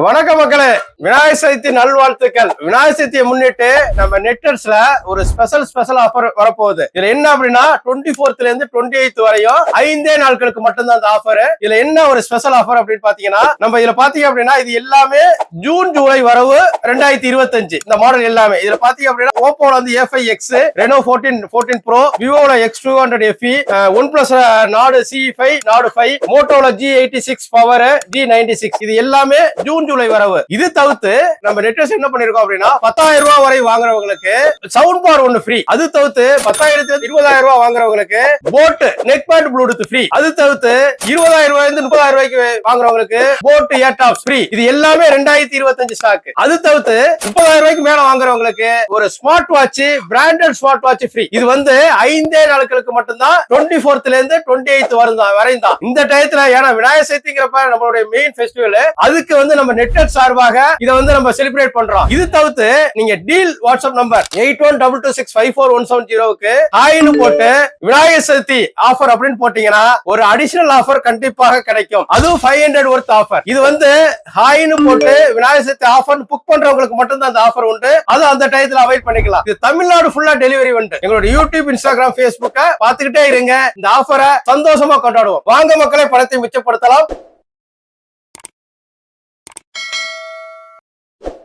வணக்கம் மக்களே, விநாயகர் சதுர்த்தி நல்வாழ்த்துக்கள். விநாயகர் சதுர்த்தியை முன்னிட்டு நம்ம நெட்டர்ஸ்ல ஒரு ஸ்பெஷல் ஆஃபர் வரப்போகுது. இதுல என்ன அப்படின்னா 24th இருந்து 28th வரையும் 5 நாட்களுக்கு மட்டும்தான் அந்த ஆஃபர். இதுல என்ன ஒரு ஸ்பெஷல் ஆஃபர் அப்படின்னு பாத்தீங்கன்னா, நம்ம இதுல பாத்தீங்க அப்படின்னா இது எல்லாமே ஜூன் ஜூலை வரவு 2025 இந்த மாடல் எல்லாமே. இதுல பாத்தீங்க அப்படின்னா ஓப்போல வந்து A5X, Reno 14 Pro, விவோல X200 FE, OnePlus நாடு C5, நாடு 5, மோட்டோல G86 பவர், G96 இது எல்லாமே ஜூன் ஜூலை வரவு. இது தவிர்த்து நம்ம நெட்வொர்க்ஸ் என்ன பண்ணிருக்கோம் அப்படின்னா 10,000 ரூபாய் வரை வாங்குறவங்களுக்கு சவுண்ட் பார் ஒன்னு ஃப்ரீ. அது தவிர்த்து 10,000 20,000 ரூபாய் வாங்குறவங்களுக்கு boat neck band Bluetooth free. அது தவிர்த்து 20,000 ரூபாயிலிருந்து 30,000 ரூபாய்க்கு வாங்குறவங்களுக்கு போட் ஏர்டாப்ஸ் ஃப்ரீ. இது எல்லாமே 2025 ஸ்டாக். அது தவிர்த்து 30,000 ரூபாய்க்கு மேல வாங்குறவங்களுக்கு ஒரு smart watch, branded smart watch free. இது வந்து 5 நாட்களுக்கு மட்டும்தான் 24th இருந்து 28th வரையும் தான். இந்த டயத்துல ஏன்னா விநாயகர் சதுர்த்திங்கிறப்ப நம்மளுடைய மெயின் ஃபெஸ்டிவல், அதுக்கு வந்து நம்ம நெட்வொர்க் சார்பாக இத வந்து நம்ம செலிப்ரேட் பண்றோம். இது தவிர்த்து நீங்க டீல் வாட்ஸ்அப் நம்பர் 8122654170க்கு ஹாய்னு போட்டு விநாயகர் சதுர்த்தி ஆஃபர் அப்படின்னு போட்டீங்கன்னா ஒரு அடிஷனல் ஆஃபர் கண்டிப்பாக கிடைக்கும். அதுவும் 500 ஒர்த் ஆஃபர். இது வந்து ஹாய்னு போட்டு விநாயகர் சதுர்த்தி ஆஃபர் புக் பண்றவங்களுக்கு மட்டும் தான் அந்த ஆஃபர் உண்டு. அது அந்த டயத்துல அவைட் பண்ணிக்கலாம். இது தமிழ்நாடு ஃபுல்லா டெலிவரி உண்டு. எங்களோட யூடியூப், இன்ஸ்டாகிராம், ஃபேஸ்புக்க பாத்துக்கிட்டே இருங்க. இந்த ஆஃபரை சந்தோஷமா கொண்டாடுவோம். வாங்க மக்களே, பணத்தை மிச்சப்படுத்தலாம்.